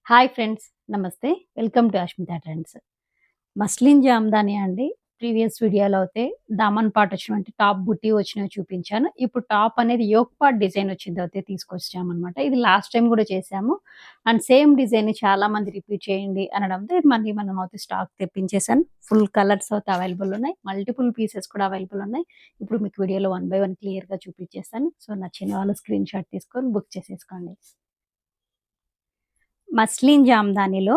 Hi friends. నమస్తే. Welcome to Ashmita trends. Muslin Jamdani అండి. Previous వీడియోలో అయితే దామన్ పార్ట్ వచ్చినటువంటి టాప్ బుట్టి వచ్చినవి చూపించాను. ఇప్పుడు టాప్ అనేది యోక్ పార్ట్ డిజైన్ వచ్చింది అయితే తీసుకొచ్చామనమాట. ఇది లాస్ట్ టైం కూడా చేశాము. అండ్ సేమ్ డిజైన్ చాలా మంది రిపీట్ చేయండి అనడంతో ఇది మళ్ళీ మనం అయితే స్టాక్ తెప్పించేసాను. ఫుల్ కలర్స్ అయితే అవైలబుల్ ఉన్నాయి. మల్టిపుల్ పీసెస్ కూడా అవైలబుల్ ఉన్నాయి. ఇప్పుడు మీకు వీడియోలో 1 బై 1 క్లియర్‌గా చూపించేస్తాను. సో నచ్చిన వాళ్ళు స్క్రీన్ షాట్ తీసుకొని బుక్ చేసేసుకోండి. మస్లిన్ జామ్దానిలో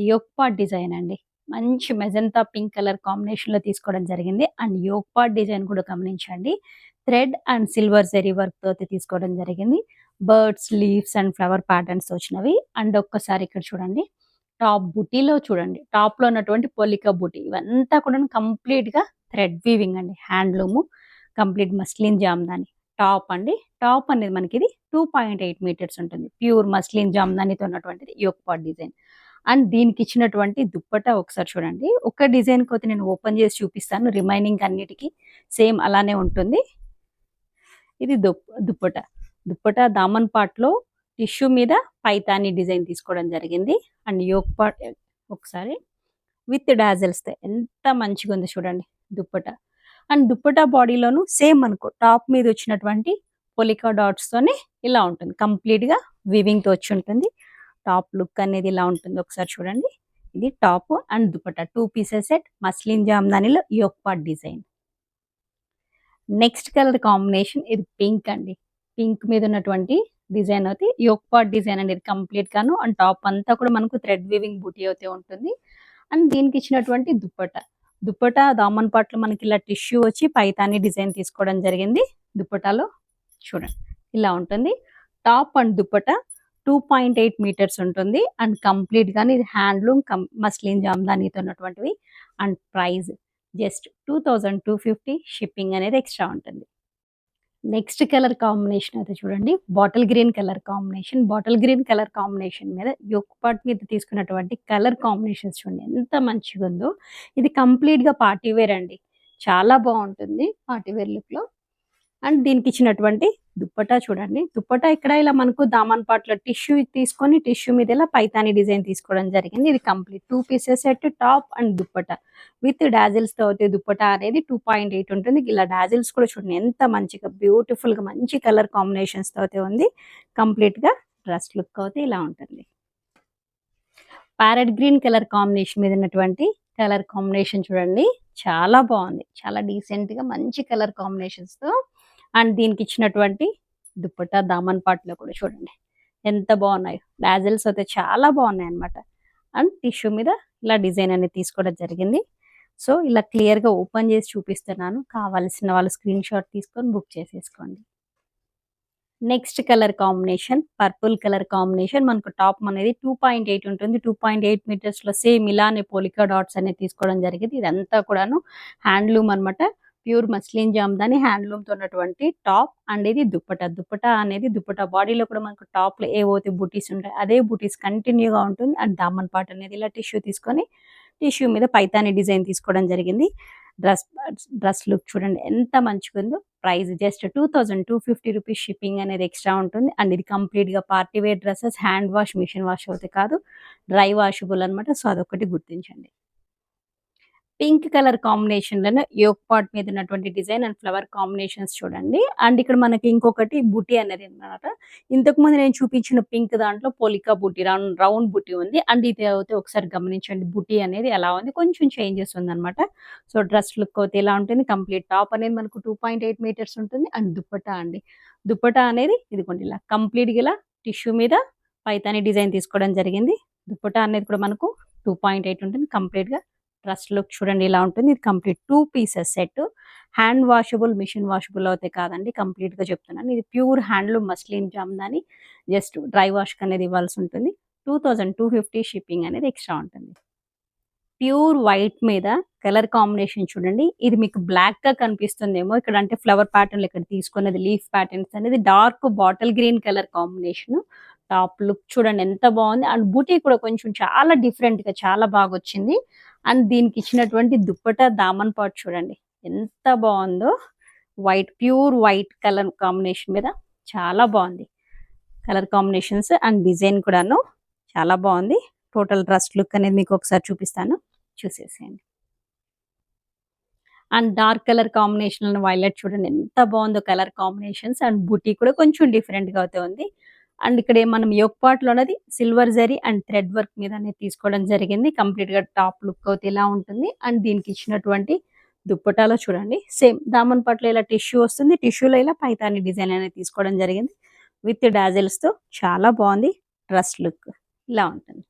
యోక్ పార్ట్ డిజైన్ అండి. మంచి మెజంతా పింక్ కలర్ కాంబినేషన్‌లో తీసుకోవడం జరిగింది. అండ్ యోక్ పార్ట్ డిజైన్ కూడా గమనించండి. థ్రెడ్ అండ్ సిల్వర్ జరీ వర్క్‌తో అయితే తీసుకోవడం జరిగింది. Birds, leaves and flower patterns వచ్చినవి. అండ్ ఒక్కసారి ఇక్కడ చూడండి. టాప్ బుటీలో చూడండి. టాప్‌లో ఉన్నటువంటి పొలికా బుటీ ఇవంతా కూడాను కంప్లీట్‌గా థ్రెడ్ వీవింగ్ అండి. Handloom complete muslin Jamdani. Top అండి. టాప్ అనేది మనకిది 2.8 మీటర్స్ ఉంటుంది. ప్యూర్ మస్లిన్ జామ్దానితో ఉన్నటువంటిది యోక్ పార్ట్ డిజైన్. అండ్ దీనికిచ్చినటువంటి దుప్పట్టా ఒకసారి చూడండి. ఒక డిజైన్‌కైతే నేను ఓపెన్ చేసి చూపిస్తాను. రిమైనింగ్ అన్నిటికి సేమ్ అలానే ఉంటుంది. ఇది దుప్పట్టా. దుప్పట్టా దామన్ పార్ట్‌లో టిష్యూ మీద పైతాని డిజైన్ తీసుకోవడం జరిగింది. అండ్ యోక్ పార్ట్ ఒకసారి విత్ డాజల్స్‌తో ఎంత మంచిగుందో చూడండి దుప్పట్టా. అండ్ దుప్పట్టా బాడీలోను సేమ్ మనకు టాప్ మీద వచ్చినటువంటి పొలికా డాట్స్తోనే ఇలా ఉంటుంది. కంప్లీట్‌గా వీవింగ్‌తో వచ్చి ఉంటుంది. టాప్ లుక్ అనేది ఇలా ఉంటుంది. ఒకసారి చూడండి. ఇది top and dupatta 2 pieces set muslin జామ్దానిలో yoke part design. Next colour combination ఇది పింక్ అండి. పింక్ మీద ఉన్నటువంటి డిజైన్ అయితే యోక్ పార్ట్ డిజైన్ అనేది కంప్లీట్ గాను అండ్ టాప్ అంతా కూడా మనకు థ్రెడ్ వీవింగ్ బూటీ అయితే ఉంటుంది. అండ్ దీనికి ఇచ్చినటువంటి దుపట్టా. దుపట్టా దామన్ పార్ట్‌లో మనకి ఇలా టిష్యూ వచ్చి పైతాని డిజైన్ తీసుకోవడం జరిగింది. దుపట్టాలో చూడండి ఇలా ఉంటుంది. టాప్ అండ్ దుపట్టా 2.8 మీటర్స్ ఉంటుంది. అండ్ కంప్లీట్ గాని ఇది హ్యాండ్లూమ్ మస్లిన్ జామ్దానితో ఉన్నటువంటివి. అండ్ ప్రైస్ జస్ట్ 2250 షిప్పింగ్ అనేది ఎక్స్ట్రా ఉంటుంది. నెక్స్ట్ కలర్ కాంబినేషన్ అయితే చూడండి. Bottle green colour combination. Bottle green colour combination మీద యోక్ పార్ట్ మీద తీసుకున్నటువంటి కలర్ కాంబినేషన్స్ చూడండి ఎంత మంచిగుందో. ఇది కంప్లీట్‌గా పార్టీ వేర్ అండి. చాలా బావుంటుంది పార్టీ వేర్ లుక్‌లో. అండ్ దీనికిచ్చినటువంటి దుప్పట్టా చూడండి. దుప్పట్టా ఇక్కడ ఇలా మనకు దామన్ పార్ట్‌లో టిష్యూ తీసుకొని టిష్యూ మీద ఇలా పైతాని డిజైన్ తీసుకోవడం జరిగింది. ఇది complete 2 pieces set top and dupatta with డాజిల్స్‌తో అయితే దుప్పట్టా అనేది 2.8 ఉంటుంది. ఇలా డాజిల్స్ కూడా చూడండి ఎంత మంచిగా బ్యూటిఫుల్‌గా మంచి కలర్ కాంబినేషన్స్‌తో అయితే ఉంది. కంప్లీట్‌గా డ్రెస్ లుక్ అయితే ఇలా ఉంటుంది. ప్యారెట్ గ్రీన్ కలర్ కాంబినేషన్ మీద ఉన్నటువంటి కలర్ కాంబినేషన్ చూడండి. చాలా బావుంది. చాలా డీసెంట్‌గా మంచి కలర్ కాంబినేషన్స్‌తో అండ్ దీనికిచ్చినటువంటి దుపట్టా దామన్ పార్ట్‌లో కూడా చూడండి. ఎంత బావున్నాయో. డాజిల్స్ అయితే చాలా బావున్నాయన్నమాట. అండ్ టిష్యూ మీద ఇలా డిజైన్ అనేది తీసుకోవడం జరిగింది. సో, ఇలా క్లియర్‌గా ఓపెన్ చేసి చూపిస్తున్నాను. కావాల్సిన వాళ్ళు స్క్రీన్ షాట్ తీసుకొని బుక్ చేసేసుకోండి. Next colour combination purple colour combination మనకు టాప్ అనేది 2.8 ఉంటుంది. 2.8 మీటర్స్‌లో సేమ్ ఇలానే పోలికా డాట్స్ అనేది తీసుకోవడం జరిగింది. ఇదంతా కూడాను హ్యాండ్లూమ్ అన్నమాట. ప్యూర్ మస్లిన్ జామ్దాని హ్యాండ్లూమ్‌తో ఉన్నటువంటి టాప్ అండ్ ఇది దుపట్టా. దుపట్టా అనేది దుపట్టా బాడీలో కూడా మనకు టాప్‌లో ఏవైతే బూటీస్ ఉంటాయో అదే బూటీస్ కంటిన్యూగా ఉంటుంది. అండ్ దామన్ పార్ట్ అనేది ఇలా టిష్యూ తీసుకొని టిష్యూ మీద పైతాని డిజైన్ తీసుకోవడం జరిగింది. డ్రెస్ డ్రెస్ లుక్ చూడండి ఎంత మంచిగుందో. ప్రైస్ జస్ట్ 2250 రూపీస్ షిప్పింగ్ అనేది ఎక్స్ట్రా ఉంటుంది. అండ్ ఇది కంప్లీట్‌గా party wear dresses hand wash, machine wash అయితే కాదు. డ్రై వాషబుల్ అన్నమాట. సో, అదొక్కటి గుర్తించండి. పింక్ కలర్ కాంబినేషన్‌లోనే యోక్ పార్ట్ మీద ఉన్నటువంటి డిజైన్ అండ్ ఫ్లవర్ కాంబినేషన్స్ చూడండి. అండ్ ఇక్కడ మనకి ఇంకొకటి బుటీ అనేది అన్నమాట. ఇంతకుముందు నేను చూపించిన పింక్ దాంట్లో పోలికా బుటీ రౌండ్ బుటీ ఉంది. అండ్ ఇది అయితే ఒకసారి గమనించండి. బుటీ అనేది ఎలా ఉంది కొంచెం చేంజెస్ ఉందన్నమాట. సో, డ్రెస్ లుక్ అయితే ఇలా ఉంటుంది. కంప్లీట్ టాప్ అనేది మనకు 2.8 మీటర్స్ ఉంటుంది. అండ్ దుపట్టా అండి. దుపట్టా అనేది ఇదిగోండి ఇలా కంప్లీట్‌గా ఇలా టిష్యూ మీద పైతాని డిజైన్ తీసుకోవడం జరిగింది. దుపట్టా అనేది కూడా మనకు 2.8 ఉంటుంది. కంప్లీట్‌గా డ్రెస్ లుక్ చూడండి ఇలా ఉంటుంది. ఇది complete 2 pieces set. Hand washable, machine washable అయితే కాదండి. కంప్లీట్‌గా చెప్తున్నాను. ఇది pure handloom muslin Jamdani. Just dry వాష్‌కి అనేది ఇవ్వాల్సి ఉంటుంది. 2250 షిప్పింగ్ అనేది ఎక్స్ట్రా ఉంటుంది. ప్యూర్ వైట్ మీద కలర్ కాంబినేషన్ చూడండి. ఇది మీకు బ్లాక్‌గా కనిపిస్తుందేమో. ఇక్కడ అంటే ఫ్లవర్ ప్యాటర్న్‌లో ఇక్కడ తీసుకున్నది లీఫ్ ప్యాటర్న్స్ అనేది dark bottle green colour combination. Top look చూడండి ఎంత బావుంది. అండ్ బూటీ కూడా కొంచెం చాలా డిఫరెంట్‌గా చాలా బాగొచ్చింది. అండ్ దీనికి ఇచ్చినటువంటి దుప్పట్టా దామన్ పార్ట్ చూడండి ఎంత బావుందో. ప్యూర్ వైట్ కలర్ కాంబినేషన్ మీద చాలా బావుంది. కలర్ కాంబినేషన్స్ అండ్ డిజైన్ కూడాను చాలా బాగుంది. టోటల్ డ్రెస్ లుక్ అనేది మీకు ఒకసారి చూపిస్తాను, చూసేసేయండి. And dark colour combination violet చూడండి ఎంత బాగుందో కలర్ కాంబినేషన్స్. అండ్ బుటీ కూడా కొంచెం డిఫరెంట్ గా అయితే ఉంది. అండ్ ఇక్కడ మనం యోక్ పార్ట్ లో అనేది silver zari and thread work మీద అనేది తీసుకోవడం జరిగింది. కంప్లీట్ గా టాప్ లుక్ అయితే ఇలా ఉంటుంది. అండ్ దీనికి ఇచ్చినటువంటి దుప్పటాలో చూడండి సేమ్ దామన్ పట్లో ఇలా టిష్యూ వస్తుంది, టిష్యూలో ఇలా పైతాని డిజైన్ అనేది తీసుకోవడం జరిగింది విత్ డాజిల్స్ తో. చాలా బాగుంది డ్రెస్ లుక్, ఇలా ఉంటుంది.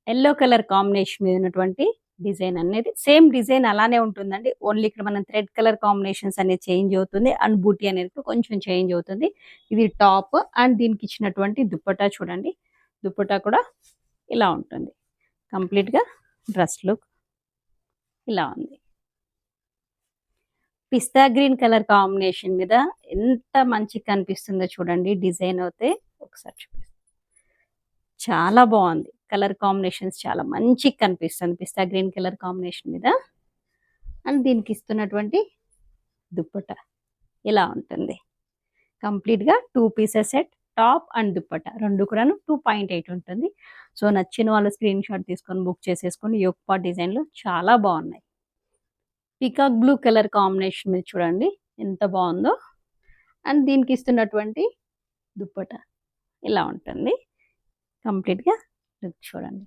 ఎల్లో కలర్ కాంబినేషన్ మీద ఉన్నటువంటి డిజైన్ అనేది సేమ్ డిజైన్ అలానే ఉంటుందండి. ఓన్లీ ఇక్కడ మనం థ్రెడ్ కలర్ కాంబినేషన్స్ అనేది చేంజ్ అవుతుంది. అండ్ బూటీ అనేది కొంచెం చేంజ్ అవుతుంది. ఇది టాప్ అండ్ దీనికి ఇచ్చినటువంటి దుప్పటా చూడండి. దుప్పటా కూడా ఇలా ఉంటుంది. కంప్లీట్ గా డ్రెస్ లుక్ ఇలా ఉంది. పిస్తా గ్రీన్ కలర్ కాంబినేషన్ మీద ఎంత మంచి కనిపిస్తుందో చూడండి డిజైన్ అయితే. ఒకసారి చూపిస్తాను, చాలా బాగుంది. కలర్ కాంబినేషన్స్ చాలా మంచి కనిపిస్తుంది పిస్తా గ్రీన్ కలర్ కాంబినేషన్ మీద. అండ్ దీనికి ఇస్తున్నటువంటి దుప్పట ఇలా ఉంటుంది. కంప్లీట్ గా 2 pieces set, top and dupatta రెండు కూడా 2.8 ఉంటుంది. సో నచ్చిన వాళ్ళు స్క్రీన్ షాట్ తీసుకొని బుక్ చేసేసుకొని యోక్ పార్ట్ డిజైన్ లో చాలా బాగున్నాయి. పీకాక్ బ్లూ కలర్ కాంబినేషన్ మీద చూడండి ఎంత బాగుందో. అండ్ దీనికి ఇస్తున్నటువంటి దుప్పట ఇలా ఉంటుంది. కంప్లీట్ గా లుక్ చూడండి.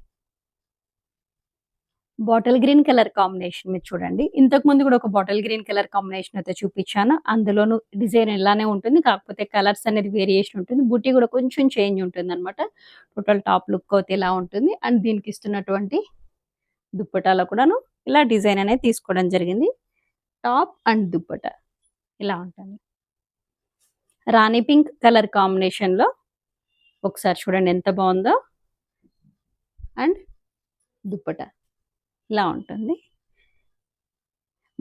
బాటిల్ గ్రీన్ కలర్ కాంబినేషన్ మీద చూడండి. ఇంతకు ముందు కూడా ఒక బాటిల్ గ్రీన్ కలర్ కాంబినేషన్ అయితే చూపించాను. అందులోను డిజైన్ ఇలానే ఉంటుంది, కాకపోతే కలర్స్ అనేది వేరియేషన్ ఉంటుంది. బుట్టి కూడా కొంచెం చేంజ్ ఉంటుంది అనమాట. టోటల్ టాప్ లుక్ అయితే ఇలా ఉంటుంది. అండ్ దీనికి ఇస్తున్నటువంటి దుప్పటాలో కూడాను ఇలా డిజైన్ అనేది తీసుకోవడం జరిగింది. టాప్ అండ్ దుప్పట ఇలా ఉంటుంది. రాణి పింక్ కలర్ కాంబినేషన్ లో ఒకసారి చూడండి ఎంత బాగుందో. అండ్ దుప్పట ఇలా ఉంటుంది.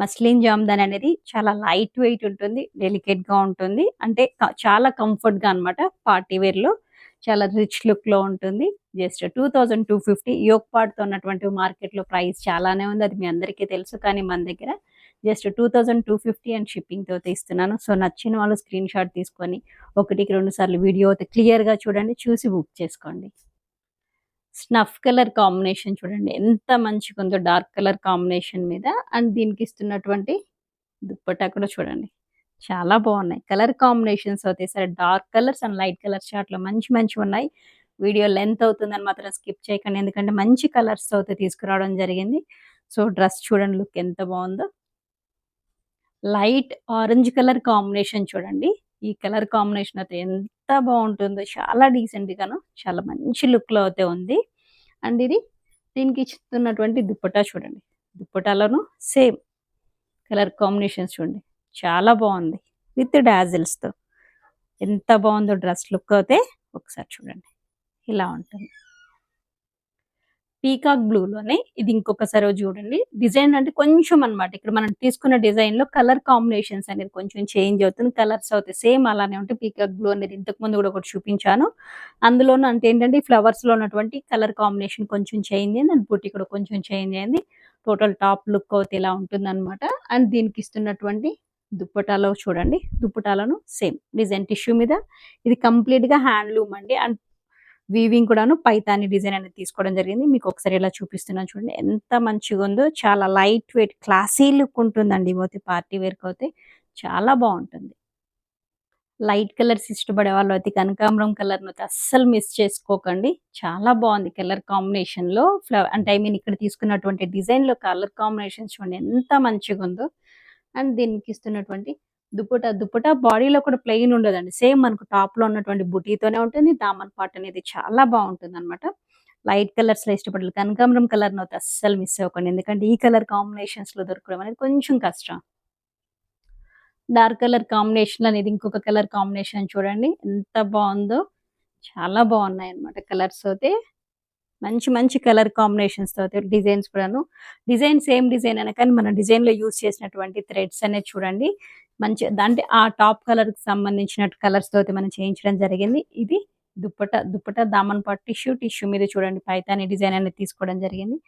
మస్లిన్ జామ్దాన్ అనేది చాలా లైట్ వెయిట్ ఉంటుంది, డెలికేట్ గా ఉంటుంది. అంటే చాలా కంఫర్ట్ గా అనమాట. పార్టీ వేర్ లో చాలా రిచ్ లుక్ లో ఉంటుంది. జస్ట్ 2250 యోక్ పార్ట్ తో ఉన్నటువంటి మార్కెట్ లో ప్రైస్ చాలానే ఉంది, అది మీ అందరికీ తెలుసు. కానీ మన దగ్గర జస్ట్ 2250 అండ్ షిప్పింగ్ తో ఇస్తున్నాను. సో నచ్చిన వాళ్ళు స్క్రీన్ షాట్ తీసుకొని 1-2 సార్లు వీడియో అయితే క్లియర్ గా చూడండి, చూసి బుక్ చేసుకోండి. స్నఫ్ కలర్ కాంబినేషన్ చూడండి ఎంత మంచిగా ఉందో డార్క్ కలర్ కాంబినేషన్ మీద. అండ్ దీనికి ఇస్తున్నటువంటి దుప్పట్టా కూడా చూడండి చాలా బాగున్నాయి. కలర్ కాంబినేషన్స్ అయితే సరే dark colours and light colours చాట్లో మంచి మంచి ఉన్నాయి. వీడియో లెంత్ అవుతుందని మాత్రం స్కిప్ చేయకండి, ఎందుకంటే మంచి కలర్స్ అయితే తీసుకురావడం జరిగింది. సో డ్రెస్ చూడండి లుక్ ఎంత బాగుందో. లైట్ ఆరెంజ్ కలర్ కాంబినేషన్ చూడండి. ఈ కలర్ కాంబినేషన్ అయితే ఎంత బాగుంటుందో, చాలా డీసెంట్ గాను చాలా మంచి లుక్ లో అయితే ఉంది. అండ్ ఇది దీనికి ఇస్తున్నటువంటి దుప్పటా చూడండి. దుప్పటాలోను సేమ్ కలర్ కాంబినేషన్స్ చూడండి చాలా బాగుంది విత్ డాజిల్స్ తో. ఎంత బాగుందో డ్రెస్ లుక్ అయితే ఒకసారి చూడండి ఇలా ఉంటుంది. పీకాక్ బ్లూ లోనే ఇది ఇంకొకసారి చూడండి. డిజైన్ అంటే కొంచెం అనమాట, ఇక్కడ మనం తీసుకున్న డిజైన్ లో కలర్ కాంబినేషన్స్ అనేది కొంచెం చేంజ్ అవుతుంది. కలర్స్ అవుతాయి సేమ్ అలానే ఉంటాయి. పీకాక్ బ్లూ అనేది ఇంతకు ముందు కూడా ఒకటి చూపించాను. అందులోనూ అంటే ఏంటంటే ఫ్లవర్స్ లో ఉన్నటువంటి కలర్ కాంబినేషన్ కొంచెం చేంజ్ అయింది. అండ్ బుట్టి కూడా కొంచెం చేంజ్ అయింది. టోటల్ టాప్ లుక్ అయితే ఇలా ఉంటుంది అనమాట. అండ్ దీనికి ఇస్తున్నటువంటి దుప్పటాలో చూడండి, దుప్పటాలను సేమ్ డిజైన్ టిష్యూ మీద. ఇది కంప్లీట్ గా హ్యాండ్లూమ్ అండి. అండ్ వీవింగ్ కూడాను పైతాని డిజైన్ అనేది తీసుకోవడం జరిగింది. మీకు ఒకసారి ఇలా చూపిస్తున్నాను చూడండి ఎంత మంచిగా ఉందో. చాలా లైట్ వెయిట్ క్లాసీ లుక్ ఉంటుందండి. పోతే పార్టీ వేర్ అయితే చాలా బాగుంటుంది. లైట్ కలర్స్ ఇష్టపడే వాళ్ళు అయితే కనకాంబరం కలర్ అయితే అస్సలు మిస్ చేసుకోకండి. చాలా బాగుంది కలర్ కాంబినేషన్ లో. అంటే ఐ మీన్ ఇక్కడ తీసుకున్నటువంటి డిజైన్ లో కలర్ కాంబినేషన్ చూడండి ఎంత మంచిగా ఉందో. అండ్ దీనికి ఇస్తున్నటువంటి దుప్పట బాడీలో కూడా ప్లెయిన్ ఉండదండి. సేమ్ మనకు టాప్ లో ఉన్నటువంటి బుటీతోనే ఉంటుంది. దామన్ పార్ట్ అనేది చాలా బాగుంటుంది అనమాట. లైట్ కలర్స్ లో ఇష్టపడాలి కనకాంబరం కలర్ అయితే అస్సలు మిస్ అవ్వకండి, ఎందుకంటే ఈ కలర్ కాంబినేషన్స్ లో దొరకడం అనేది కొంచెం కష్టం. డార్క్ కలర్ కాంబినేషన్ అనేది ఇంకొక కలర్ కాంబినేషన్ చూడండి ఎంత బాగుందో. చాలా బాగున్నాయి అనమాట కలర్స్ అయితే. మంచి మంచి కలర్ కాంబినేషన్స్ తో డిజైన్స్ కూడాను. డిజైన్ సేమ్ డిజైన్ అయినా కానీ మన డిజైన్ లో యూజ్ చేసినటువంటి థ్రెడ్స్ అనేది చూడండి మంచి అంటే ఆ టాప్ కలర్ కి సంబంధించిన కలర్స్ తో మనం చేయించడం జరిగింది. ఇది దుప్పట దామన్ పాట్ టిష్యూ మీద చూడండి పైతాని డిజైన్ అనేది తీసుకోవడం జరిగింది.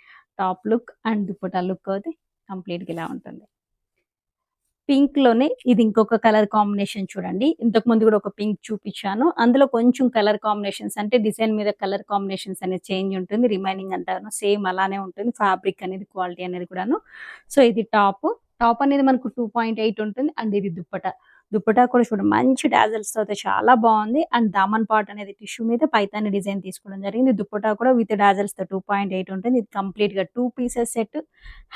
Top look and dupatta look అయితే కంప్లీట్ గా ఇలా ఉంటుంది. పింక్‌లోనే ఇది ఇంకొక కలర్ కాంబినేషన్ చూడండి. ఇంతకుముందు గూడా ఒక పింక్ చూపిచ్చాను. అందులో కొంచెం కలర్ కాంబినేషన్స్ అంటే డిజైన్ మీద కలర్ కాంబినేషన్స్ అనేది చేంజ్ ఉంటుంది. రిమైనింగ్ అంతాను సేమ్ అలానే ఉంటుంది. ఫ్యాబ్రిక్ అనేది క్వాలిటీ అనేది కూడాను. సో, ఇది టాపు. టాప్ అనేది మనకు 2.8 ఉంటుంది. అండ్ ఇది దుప్పట. దుప్పటా కూడా చూడండి మంచి డాజల్స్‌తో అయితే చాలా బావుంది. అండ్ దామన్ పార్ట్ అనేది టిష్యూ మీద పైతాని డిజైన్ తీసుకోవడం జరిగింది. దుప్పటా కూడా విత్ డాజల్స్‌తో 2.8 ఉంటుంది. ఇది కంప్లీట్‌గా 2 పీసెస్ సెట్.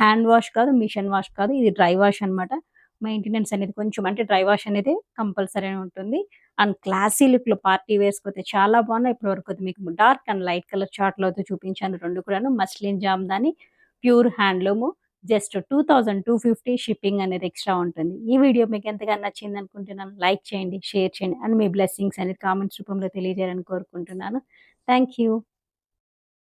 హ్యాండ్ వాష్ కాదు, మిషన్ వాష్ కాదు. ఇది డ్రై వాష్ అన్నమాట. మెయింటెనెన్స్ అనేది కొంచెం అంటే డ్రై వాష్ అనేది కంపల్సరీ ఉంటుంది. అండ్ క్లాసీ లుక్‌లో పార్టీ వేర్స్‌కైతే చాలా బాగున్నాయి. ఇప్పటివరకు అయితే మీకు డార్క్ అండ్ లైట్ కలర్ చార్ట్‌లో అయితే చూపించాను 2 కూడాను. Muslin Jamdani, pure handloom. Just 2250 shipping అనేది ఎక్స్‌ట్రా ఉంటుంది. ఈ వీడియో మీకు ఎంతగానో నచ్చిందనుకుంటున్నాను. లైక్ చేయండి, షేర్ చేయండి అండ్ మీ బ్లెస్సింగ్స్ అనేది కామెంట్స్ రూపంలో తెలియజేయాలని కోరుకుంటున్నాను. Thank you.